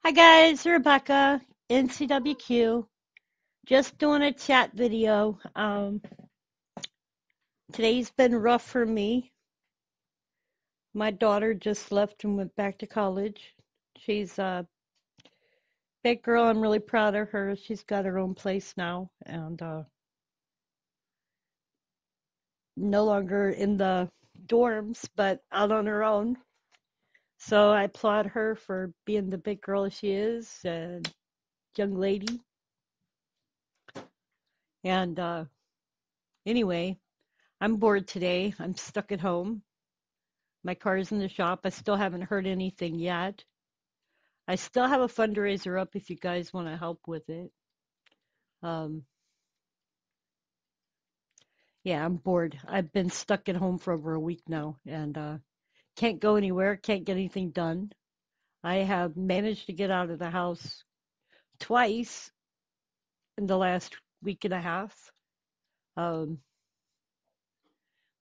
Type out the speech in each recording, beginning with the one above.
Hi guys, Rebecca, NCWQ. Just doing a chat video. Today's been rough for me. My daughter just left and went back to college. She's a big girl. I'm really proud of her. She's got her own place now and no longer in the dorms, but out on her own. So I applaud her for being the big girl she is, and young lady. And anyway, I'm bored today. I'm stuck at home. My car's in the shop. I still haven't heard anything yet. I still have a fundraiser up if you guys want to help with it. Um, yeah, I'm bored. I've been stuck at home for over a week now and can't go anywhere, can't get anything done. I have managed to get out of the house twice in the last week and a half, um,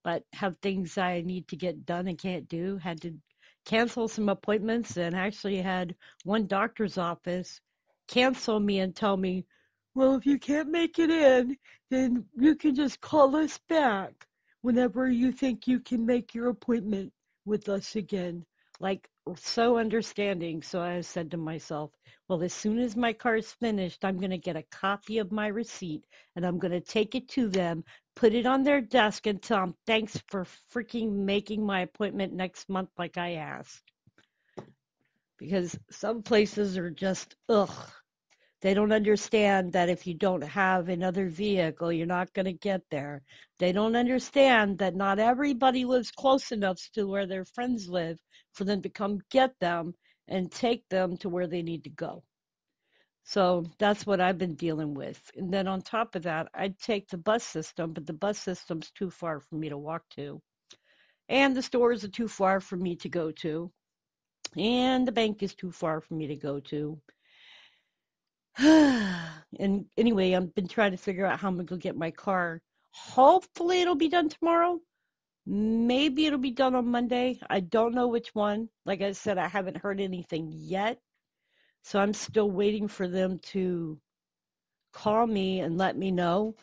but have things I need to get done and can't do. Had to cancel some appointments and actually had one doctor's office cancel me and tell me, well, if you can't make it in, then you can just call us back whenever you think you can make your appointment with us again. Like, so understanding. So I said to myself, well, as soon as my car's finished, I'm going to get a copy of my receipt and I'm going to take it to them, put it on their desk, and tell them thanks for freaking making my appointment next month like I asked. Because some places are just, ugh. They don't understand that if you don't have another vehicle, you're not going to get there. They don't understand that not everybody lives close enough to where their friends live for them to come get them and take them to where they need to go. So that's what I've been dealing with. And then on top of that, I'd take the bus system, but the bus system's too far for me to walk to. And the stores are too far for me to go to. And the bank is too far for me to go to. And anyway, I've been trying to figure out how I'm going to get my car. Hopefully, it'll be done tomorrow. Maybe it'll be done on Monday. I don't know which one. Like I said, I haven't heard anything yet. So I'm still waiting for them to call me and let me know.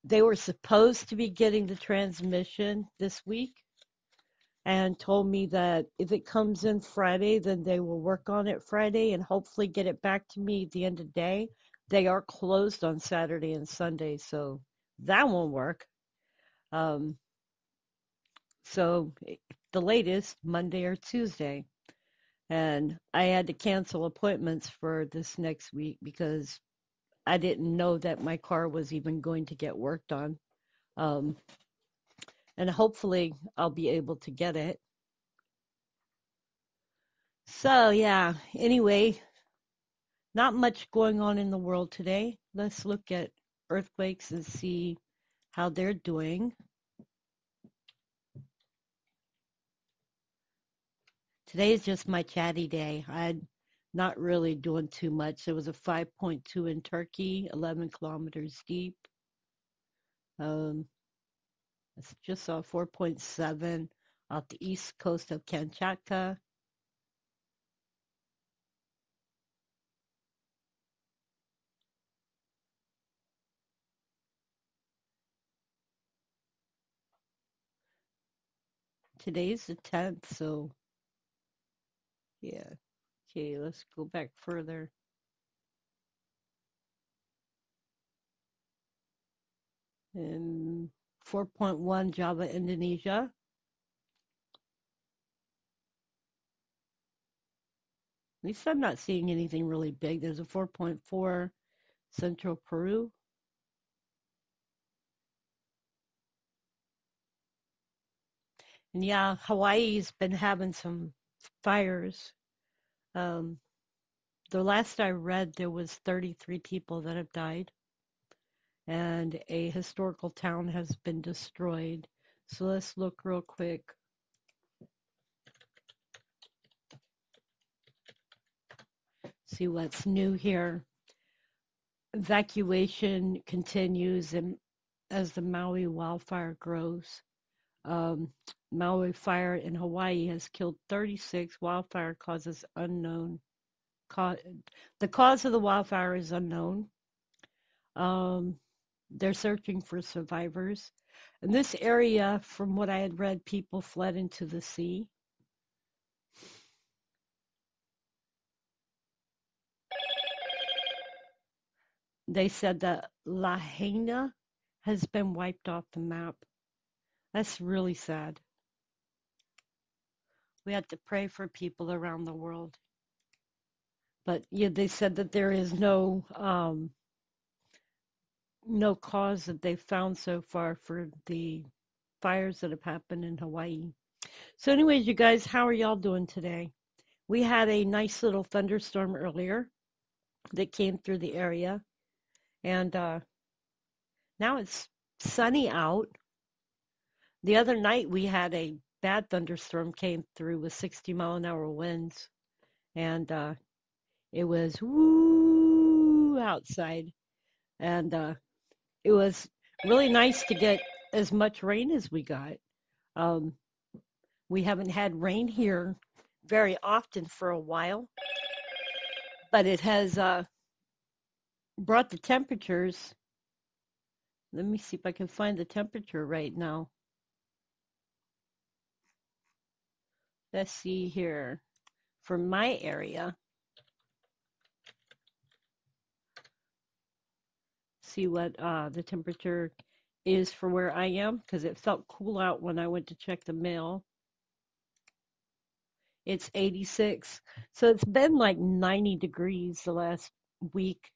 They were supposed to be getting the transmission this week and told me that if it comes in Friday, then they will work on it Friday and hopefully get it back to me at the end of the day. They are closed on Saturday and Sunday, so that won't work. Um, so the latest, Monday or Tuesday. And I had to cancel appointments for this next week because I didn't know that my car was even going to get worked on. Um, and hopefully I'll be able to get it. So, yeah, anyway, not much going on in the world today. Let's look at earthquakes and see how they're doing. Today is just my chatty day. I'm not really doing too much. There was a 5.2 in Turkey, 11 kilometers deep. Um, I just saw 4.7 off the east coast of Kamchatka. Today's the 10th, so yeah. Okay, let's go back further. And 4.1 Java, Indonesia. At least I'm not seeing anything really big. There's a 4.4 Central Peru. And yeah, Hawaii's been having some fires. Um, the last I read, there was 33 people that have died, and a historical town has been destroyed. So let's look real quick. See what's new here. Evacuation continues as the Maui wildfire grows. Um, Maui fire in Hawaii has killed 36. Wildfire causes unknown. the cause of the wildfire is unknown. Um, they're searching for survivors. In this area, from what I had read, people fled into the sea. They said that Lahaina has been wiped off the map. That's really sad. We have to pray for people around the world. But yeah, they said that there is no cause that they've found so far for the fires that have happened in Hawaii. So, anyways, you guys, how are y'all doing today? We had a nice little thunderstorm earlier that came through the area, and now it's sunny out. The other night we had a bad thunderstorm came through with 60-mile-an-hour winds, and it was woo outside, and it was really nice to get as much rain as we got. Um, we haven't had rain here very often for a while, but it has brought the temperatures. Let me see if I can find the temperature right now. Let's see here. For my area, see what the temperature is for where I am because it felt cool out when I went to check the mail. It's 86. So it's been like 90 degrees the last week.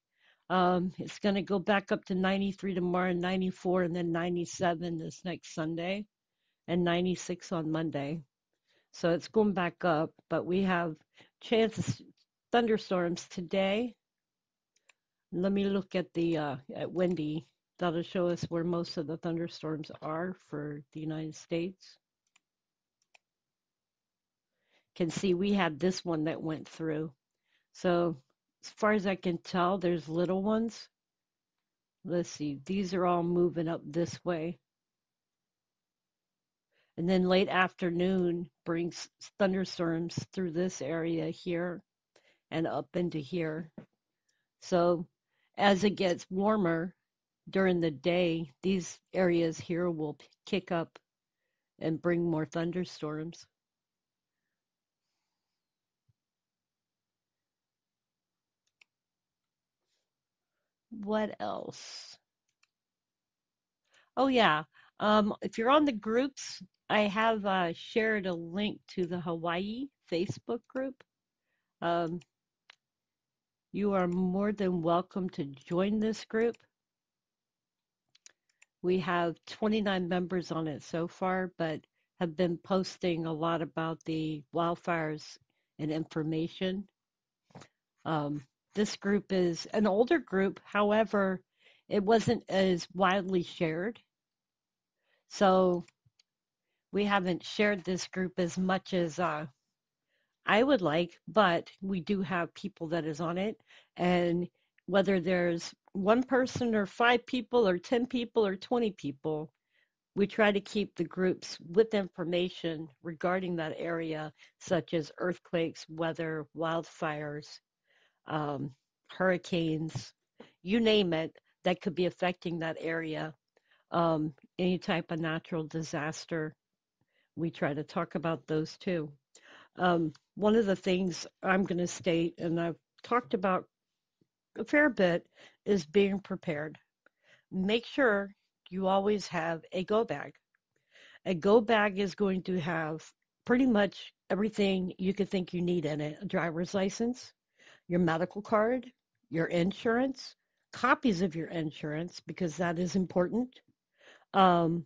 It's going to go back up to 93 tomorrow, 94, and then 97 this next Sunday, and 96 on Monday. So it's going back up, but we have chances thunderstorms today. Let me look at the at Wendy. That'll show us where most of the thunderstorms are for the United States. Can see we had this one that went through. So as far as I can tell, there's little ones. Let's see, these are all moving up this way. And then late afternoon brings thunderstorms through this area here and up into here. So as it gets warmer during the day, these areas here will kick up and bring more thunderstorms. What else? Oh, yeah. If you're on the groups, I have shared a link to the Hawaii Facebook group. Um, you are more than welcome to join this group. We have 29 members on it so far, but have been posting a lot about the wildfires and information. Um, this group is an older group, however, it wasn't as widely shared. So we haven't shared this group as much as I would like, but we do have people that is on it. And whether there's one person or 5 people or 10 people or 20 people, we try to keep the groups with information regarding that area, such as earthquakes, weather, wildfires, um, hurricanes, you name it, that could be affecting that area. Any type of natural disaster, we try to talk about those too. One of the things I'm going to state, and I've talked about a fair bit, is being prepared. Make sure you always have a go bag. A go bag is going to have pretty much everything you could think you need in it: a driver's license, your medical card, your insurance, copies of your insurance, because that is important. Um,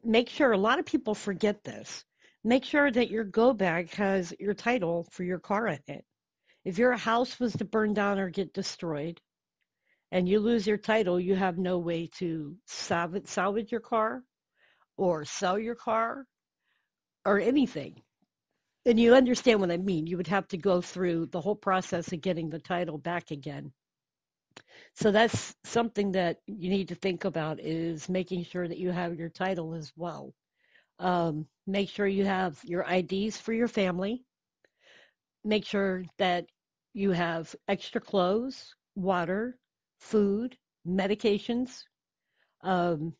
Make sure, a lot of people forget this. Make sure that your go bag has your title for your car in it. If your house was to burn down or get destroyed and you lose your title, you have no way to salvage your car or sell your car or anything. And you understand what I mean. You would have to go through the whole process of getting the title back again. So that's something that you need to think about, is making sure that you have your title as well. Make sure you have your IDs for your family. Make sure that You have extra clothes, water, food, medications. Um,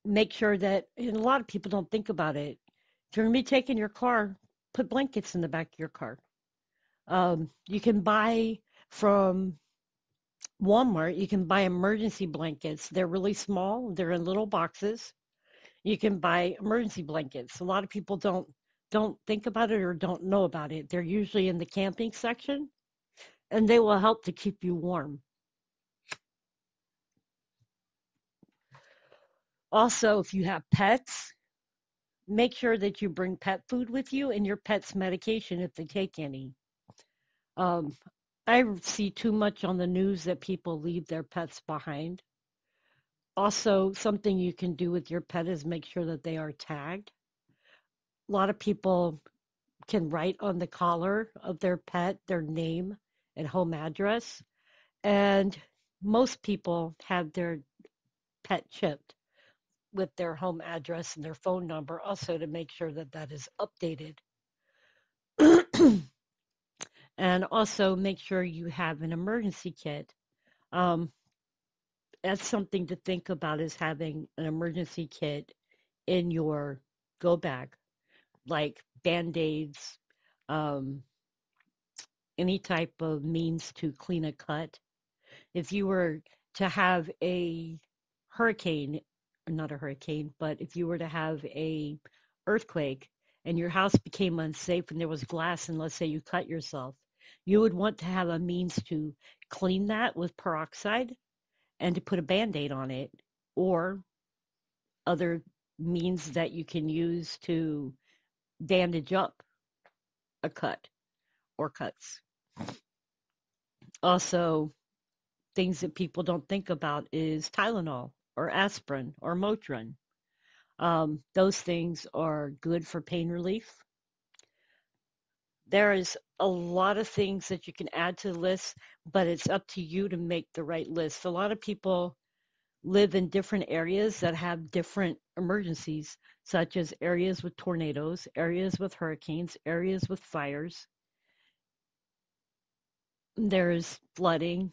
Make sure that, and a lot of people don't think about it. If you're going to be taking your car, put blankets in the back of your car. You can buy from Walmart, you can buy emergency blankets. They're really small, they're in little boxes. You can buy emergency blankets. A lot of people don't think about it or don't know about it. They're usually in the camping section and they will help to keep you warm. Also, if you have pets, make sure that you bring pet food with you and your pet's medication if they take any. Um, I see too much on the news that people leave their pets behind. Also, something you can do with your pet is make sure that they are tagged. A lot of people can write on the collar of their pet their name and home address, and most people have their pet chipped with their home address and their phone number also to make sure that that is updated. And also make sure you have an emergency kit. Um, that's something to think about is having an emergency kit in your go bag, like band-aids, um, any type of means to clean a cut. If you were to have a hurricane, not a hurricane, but if you were to have a earthquake and your house became unsafe and there was glass and let's say you cut yourself, you would want to have a means to clean that with peroxide and to put a band-aid on it or other means that you can use to bandage up a cut or cuts. Also, things that people don't think about is Tylenol or aspirin or Motrin. Those things are good for pain relief. There is a lot of things that you can add to the list, but it's up to you to make the right list. A lot of people live in different areas that have different emergencies, such as areas with tornadoes, areas with hurricanes, areas with fires. There's flooding.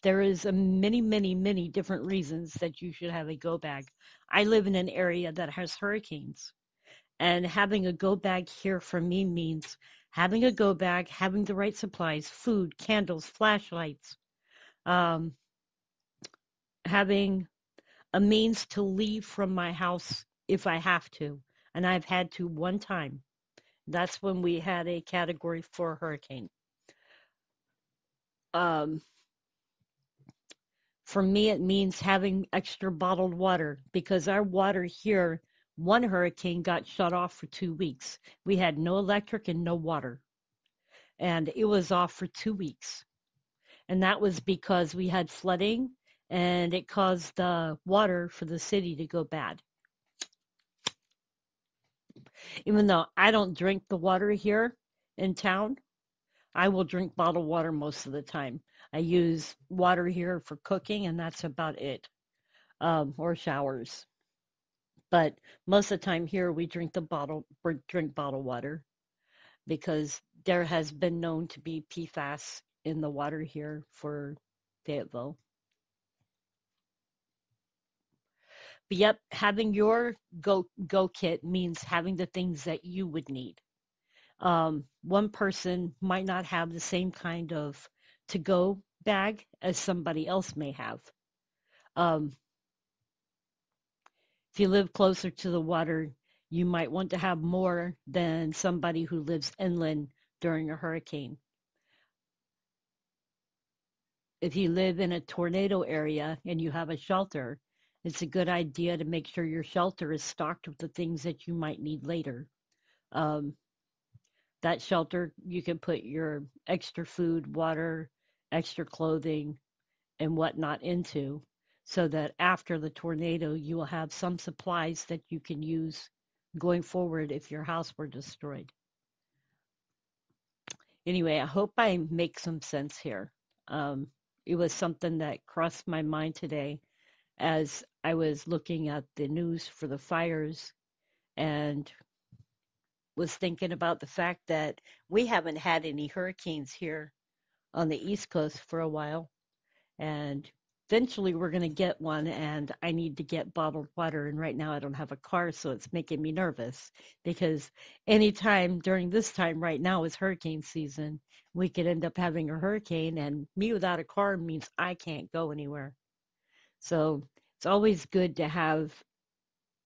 There is a many, many, many different reasons that you should have a go bag. I live in an area that has hurricanes, and having a go bag here for me means having a go bag, having the right supplies, food, candles, flashlights, um, having a means to leave from my house if I have to. And I've had to one time. That's when we had a category 4 hurricane. Um, For me, it means having extra bottled water because our water here, one hurricane got shut off for 2 weeks. We had no electric and no water, and it was off for 2 weeks. And that was because we had flooding and it caused the water for the city to go bad. Even though I don't drink the water here in town, I will drink bottled water most of the time. I use water here for cooking, and that's about it, or showers. But most of the time here we drink bottled water because there has been known to be PFAS in the water here for Fayetteville. But yep, having your go kit means having the things that you would need. One person might not have the same kind of to go bag as somebody else may have. Um, if you live closer to the water, you might want to have more than somebody who lives inland during a hurricane. If you live in a tornado area and you have a shelter, it's a good idea to make sure your shelter is stocked with the things that you might need later. Um, that shelter, you can put your extra food, water, extra clothing, and whatnot into so that after the tornado, you will have some supplies that you can use going forward if your house were destroyed. Anyway, I hope I make some sense here. Um, it was something that crossed my mind today as I was looking at the news for the fires and was thinking about the fact that we haven't had any hurricanes here on the East Coast for a while. And eventually we're going to get one, and I need to get bottled water. And right now I don't have a car, so it's making me nervous because anytime during this time right now is hurricane season, we could end up having a hurricane, and me without a car means I can't go anywhere. So it's always good to have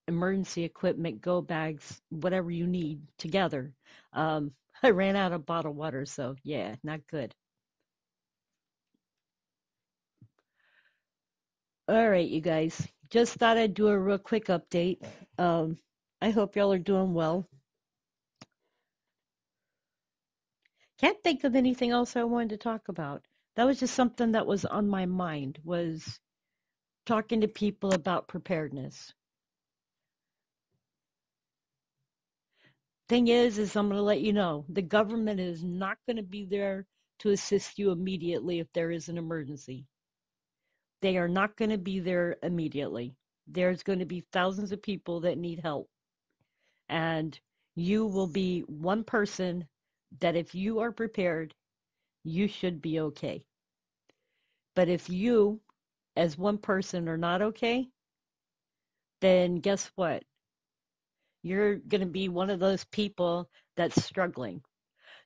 emergency equipment, go bags, whatever you need together. Um, I ran out of bottled water, so yeah, not good. All right, you guys. Just thought I'd do a real quick update. Um, I hope y'all are doing well. Can't think of anything else I wanted to talk about. That was just something that was on my mind, was talking to people about preparedness. Thing is I'm going to let you know the government is not going to be there to assist you immediately if there is an emergency. They are not going to be there immediately. There's going to be thousands of people that need help. And you will be one person that if you are prepared, you should be okay. But if you, as one person, are not okay, then guess what? You're going to be one of those people that's struggling.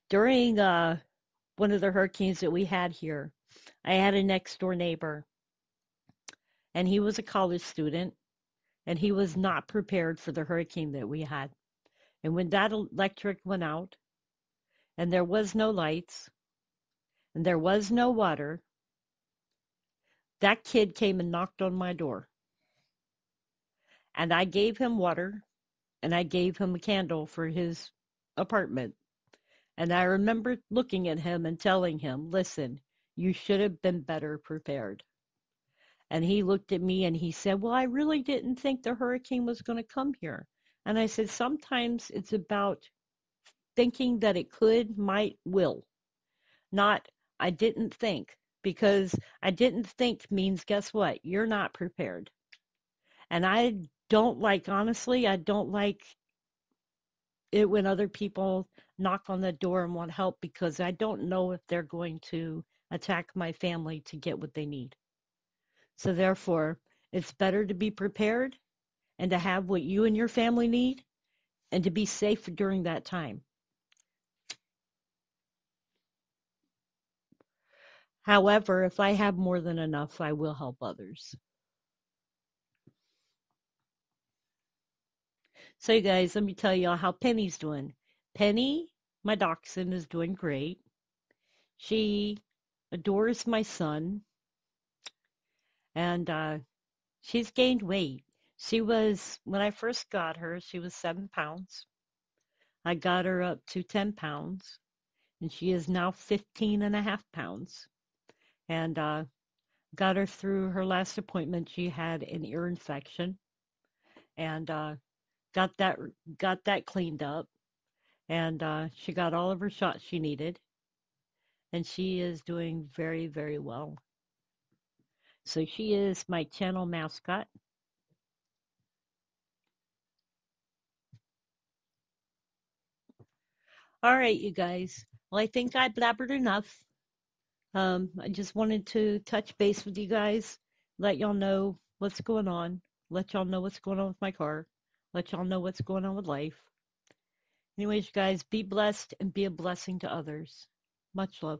During one of the hurricanes that we had here, I had a next door neighbor, and he was a college student, and he was not prepared for the hurricane that we had. And when that electric went out, and there was no lights, and there was no water, that kid came and knocked on my door. And I gave him water, and I gave him a candle for his apartment. And I remember looking at him and telling him, listen, you should have been better prepared. And he looked at me and he said, well, I really didn't think the hurricane was going to come here. And I said, sometimes it's about thinking that it could, might, will, not I didn't think. Because I didn't think means, guess what? You're not prepared. And I don't like, honestly, I don't like it when other people knock on the door and want help because I don't know if they're going to attack my family to get what they need. So therefore, it's better to be prepared and to have what you and your family need and to be safe during that time. However, if I have more than enough, I will help others. So, you guys, let me tell y'all how Penny's doing. Penny, my dachshund, is doing great. She adores my son, and she's gained weight. She was, when I first got her, she was 7 pounds. I got her up to 10 pounds, and she is now 15 and a half pounds. And got her through her last appointment. She had an ear infection, and got that got that cleaned up, and she got all of her shots she needed, and she is doing very, very well. So she is my channel mascot. All right, you guys. Well, I think I blabbered enough. I just wanted to touch base with you guys, let y'all know what's going on, let y'all know what's going on with my car, let y'all know what's going on with life. Anyways, you guys, be blessed and be a blessing to others. Much love.